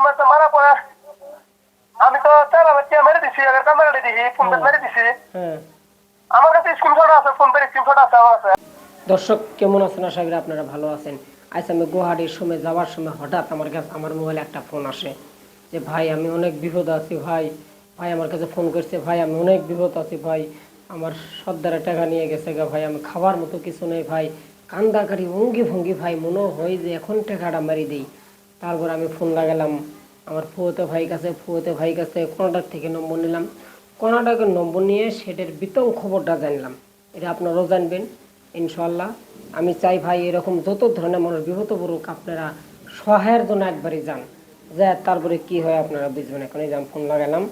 মারতে মারা পড়ে আমি তো চালা বাচ্চা মেরে দিছি আগে ক্যামেরা দিছি ফোন মেরে দিছি। আমার কাছে স্ক্রিনশট আছে, ফোন পের স্ক্রিনশট আছে আমার কাছে। দর্শক কেমন আছেন? আশা করি আপনারা ভালো আছেন। আজ আমি গুয়াহাটির সময় যাওয়ার সময় হঠাৎ আমার কাছে আমার মোবাইলে একটা ফোন আসে যে ভাই আমি অনেক বিপদ আছি ভাই। ভাই আমার কাছে ফোন করছে, ভাই আমি অনেক বিপদ আছি ভাই, আমার সর্দারে টাকা নিয়ে গেছে গা ভাই, আমি খাবার মতো কিছু নেই ভাই, কান্দাকারি অঙ্গি ভঙ্গি ভাই, মনে হয় যে এখন টাকাটা মারি দিই। তারপর আমি ফোন লাগালাম আমার ফুয়োতে ভাই কাছে কর্ণাটক থেকে নম্বর নিলাম। কর্ণাটকের নম্বর নিয়ে সেটার বিতং খবরটা জানলাম। এটা আপনারাও জানবেন ইনশাল্লাহ। আমি চাই ভাই এরকম যত ধরনের মানুষ বিপদ পড়ুক আপনারা সহায়ের জন্য একবারই যান, যা তারপরে কি হয় আপনারা বুঝবেন। এখন এই যে ফোন লাগালাম,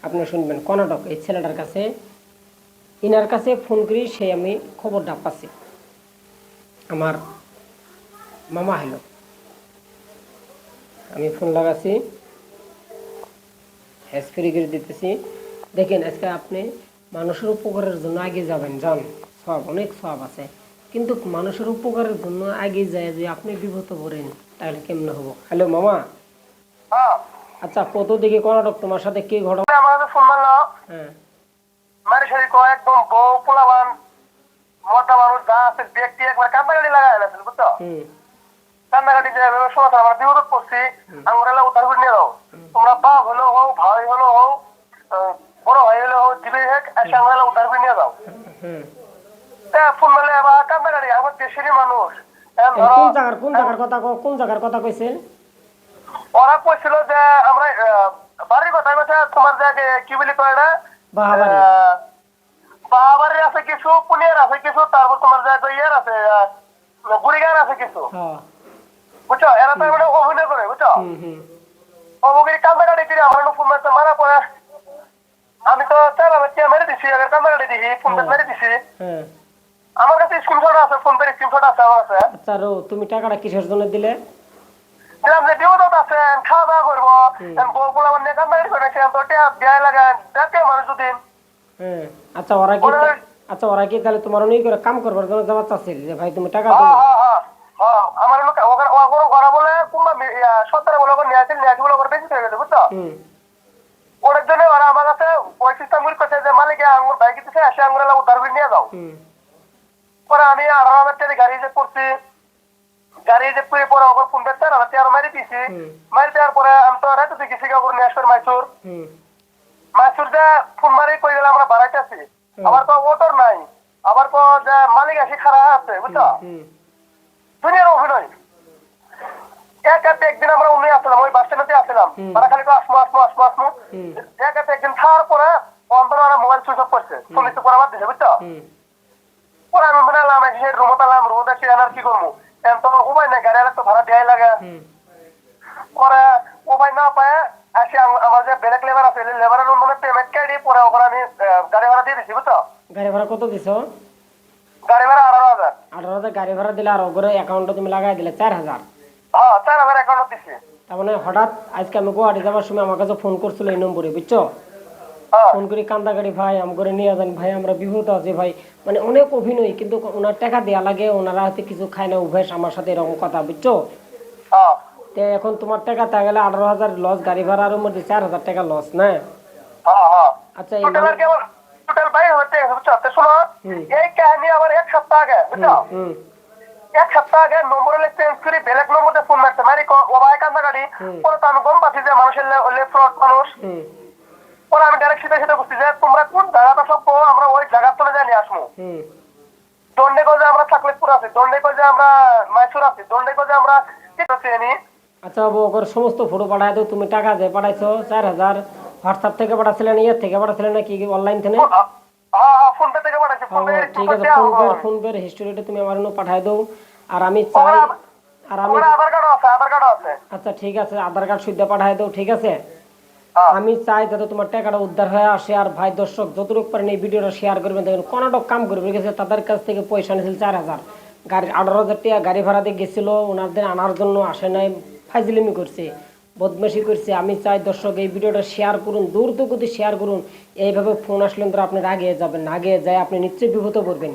আপনারা শুনবেন। কর্ণাটক এই ছেলেটার কাছে, ইনার কাছে ফোন করি, সেই আমি খবরটা পাচ্ছি। আমার মামা হলো, আমি ফোন লাগাচ্ছি, হ্যাজ ফ্রি করে দিতেছি। দেখেন আজকে আপনি মানুষের উপকারের জন্য আগে যাবেন, যান, সব অনেক সব আছে, কিন্তু মানুষের উপকারের জন্য আগে যায় যে আপনি বিপদ পড়েন, তাহলে কেমনে হবো? হ্যালো মামা। আচ্ছা কত দিকে কর্ণাটক তোমার সাথে কি ঘটনা? আমার কাছে ফোন মারলো। হ্যাঁ মারি সারি কয় একদম বউ পোলাবান মোটা মানুষ যা আছে ব্যক্তি একবার কান্দাগাড়ি লাগাই আছে বুঝছো। কান্দাগাড়ি যে সমস্যা আমরা বিপদ পড়ছি, আঙ্গুরেলা উদ্ধার করে নিয়ে যাও। তোমরা বাপ হলো হোক, ভাই হলো হোক, বড় ভাই হলো হোক, দিবে হোক, এসে আঙ্গুরেলা উদ্ধার করে নিয়ে যাও। ফোন মারলে আবার কান্দাগাড়ি আমার দেশেরই মানুষ। কোন জায়গার কথা কইছে? ওরা কইছিল যে আমরা বাড়ির কথা বলছে, তোমার যে কি বলি কয় না বাহাবাড়ি আছে কিছু, পুনিয়ার আছে কিছু, তারপর তোমার যে ইয়ার আছে গুড়িগার আছে কিছু, বুঝছো। এরা তো মানে অভিনয় করে বুঝছো। অভিনয় কান্দাগাড়ি করে আমার ফোন মারতে মারা পড়ে আমি তো চালা বাচ্চা মেরে দিছি আগে কান্দাগাড়ি দিছি ফোন মেরে দিছি। আমার কাছে স্ক্রিনশট আছে, ফোন পের স্ক্রিনশট আছে আমার কাছে। আচ্ছা রো, তুমি টাকাটা কিসের জন্য দিলে? দিলাম যে বিপদ আছে, খাওয়া দাওয়া করবো, বউগুলো আমার নিয়ে কান্দাগাড়ি করে তো দেয় লাগে দেখে মানুষ দুদিন। আচ্ছা ওরা কি তাহলে তোমার অনেক করে কাম করবার জন্য যাওয়া চাচ্ছিল যে ভাই তুমি টাকা দাও? আমার ওরা বলে কোনবা সত্তর বলে নিয়ে আসেন, নিয়ে আসি বলে ওরা বেশি হয়ে গেছে বুঝছো। ওদের জন্য ওরা আমার কাছে ওই সিস্টেম করছে যে মালিকে আঙুর বাইক দিচ্ছে, এসে আঙুর উদ্ধার করে নিয়ে যাও। পরে আমি 18,000 টাকা গাড়ি যে করছি, গাড়ি যে পুয়ে পরে ওর ফোন পেতে আর তেরো মারি দিছি। মারি দেওয়ার পরে আমি তো রাতে গেছি নিয়ে আসবে মাইসুর যে ফোন মারি কই গেলে আমরা বাড়াইতে আছি, আবার তো ওটর নাই, আবার তো যে মালিক আসি খারাপ আছে বুঝছো। দুনিয়ার অভিনয়। একদিন আমরা উনি আসলাম, ওই বাস স্ট্যান্ডে আসলাম, তারা খালি আসমো। একদিন খাওয়ার পরে অন্তরা মোবাইল সুইচ অফ করছে, পুলিশ পরে আমার দিছে বুঝছো। পরে আমি বানালাম রুমত আলাম, রুমত আসি আর কি করবো, তোমার উপায় নাই, গাড়ি তো ভাড়া দেওয়াই লাগে। পরে উপায় না পায় আসি আমার যে ব্যালেক লেবার আছে, লেবারের মানে পেমেন্ট কাটি পরে ওখানে আমি গাড়ি ভাড়া দিয়ে দিছি বুঝছো। গাড়ি ভাড়া কত দিছো? গাড়ি ভাড়া 18,000। 18,000 গাড়ি ভাড়া দিলে আর ওগরে অ্যাকাউন্টে তুমি লাগাই দিলে 4,000। 4,000 অ্যাকাউন্ট দিছি। তার মানে হঠাৎ আজকে আমি গুয়াহাটি যাওয়ার সময় আমার কাছে ফোন করছিল এই নম্বরে বুঝছো। ফোন করি কান্দাগাড়ি ভাই আম করে নিয়ে যান ভাই, আমরা বিপদ আছি ভাই, মানে অনেক অভিনয়, কিন্তু ওনার টাকা দেওয়া লাগে, ওনারা হয়তো কিছু খায় না অভ্যাস আমার সাথে এরকম কথা বুঝছো। এখন তোমার টাকা তা গেলে 18,000 লস, গাড়ি ভাড়ার মধ্যে 4,000 টাকা লস না। আচ্ছা এই কাহিনী আমার এক সপ্তাহ আগে বুঝছো। এক সপ্তাহ আগে নম্বর চেঞ্জ করে বেলেগ নম্বরে ফোন মারতে মারি ওবাই কান্দাগাড়ি। পরে তো আমি গম পাচ্ছি যে মানুষের ফ্রড মানুষ। পরে আমি ডাইরেক্ট সিধা বুঝছি যে তোমরা কোন জায়গাটা সব আমরা ওই জায়গার তলে জানি আসবো। দন্ডেগঞ্জে আমরা সাকলেশপুর আছি, দন্ডেগঞ্জে আমরা মাইসুর আছি, দন্ডেগঞ্জে আমরা আচ্ছা বাবু ওর সমস্ত ফটো পাঠাই দাও। তুমি টাকা যে পাঠাইছো 4,000 হোয়াটসঅ্যাপ থেকে পাঠাচ্ছিলেন, ইয়ে থেকে পাঠাচ্ছিলেন নাকি অনলাইন থেকে? ফোন পে থেকে পাঠাইছি। ঠিক আছে, ফোন পে হিস্টরিটা তুমি আমার জন্য পাঠাই দাও। আর আমি চাই আধার কার্ড আছে। আচ্ছা ঠিক আছে, আধার কার্ড সুদ্ধা পাঠাই দাও ঠিক আছে। আমি চাই যাতে তোমার টাকাটা উদ্ধার হয়ে আসে। আর ভাই দর্শক যতটুকু পারেন এই ভিডিওটা শেয়ার করবেন। দেখুন কর্ণাটক কাম করবে গেছে, তাদের কাছ থেকে পয়সা নিয়েছিল 4,000, গাড়ি 18,000 টাকা গাড়ি ভাড়া দিয়ে গেছিল, ওনাদের আনার জন্য আসে নাই, ফাইজলিমি করছে, বদমাশি করছে। আমি চাই দর্শক এই ভিডিওটা শেয়ার করুন, দ্রুত গতি শেয়ার করুন। এইভাবে ফোন আসলেন তো আপনার আগে যাবেন, আগে যায় আপনি নিশ্চয়ই বিপদ পড়বেন।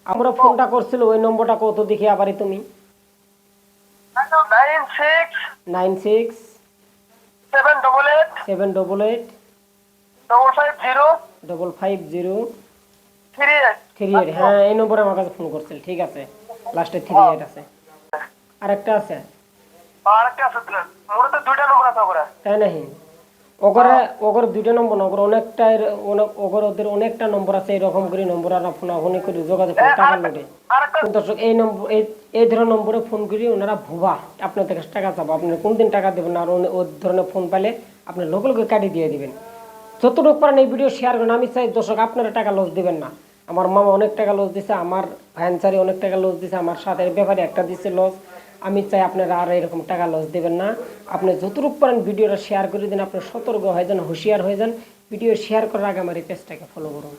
আমরা ফোনটা করছিল ওই নম্বরটা কত দেখি আবারই তুমি? 96 788 788 550 550 38 38, হ্যাঁ এই নম্বরে আমার কাছে ফোন করছিল, ঠিক আছে, লাস্টে 38 আছে। আরেকটা আছে, আর একটা আছে তো মোর তো দুইটা নম্বর আছে ওরা তাই নাকি? ওগরে ওগর দুইটা নম্বর না, ওগর অনেকটা ওগর ওদের অনেকটা নম্বর আছে, এরকম করে নম্বর আর ফোন করে যোগাযোগ করে টাকা লোটে। আরেকটা কিন্তু দর্শক এই নম্বর এই ধরনের নম্বরে ফোন করি ওনারা ভুয়া আপনার থেকে টাকা চাবো, আপনি কোন দিন টাকা দেবেন আর ওই ধরনের ফোন পাইলে আপনি লোকে লোকে কাটিয়ে দিয়ে দিবেন। যতটুকু পারেন এই ভিডিও শেয়ার করেন। আমি চাই দর্শক আপনারা টাকা লস দিবেন না। আমার মামা অনেক টাকা লস দিছে, আমার ভাইনসারি অনেক টাকা লস দিছে, আমার সাথে ব্যাপারে একটা দিচ্ছে লস। আমি চাই আপনারা আর এরকম টাকা লস দেবেন না। আপনি যতটুকু পারেন ভিডিওটা শেয়ার করে দিন, আপনি সতর্ক হয়ে যান, হুঁশিয়ার হয়ে যান। ভিডিও শেয়ার করার আগে আমার এই পেজটাকে ফলো করুন।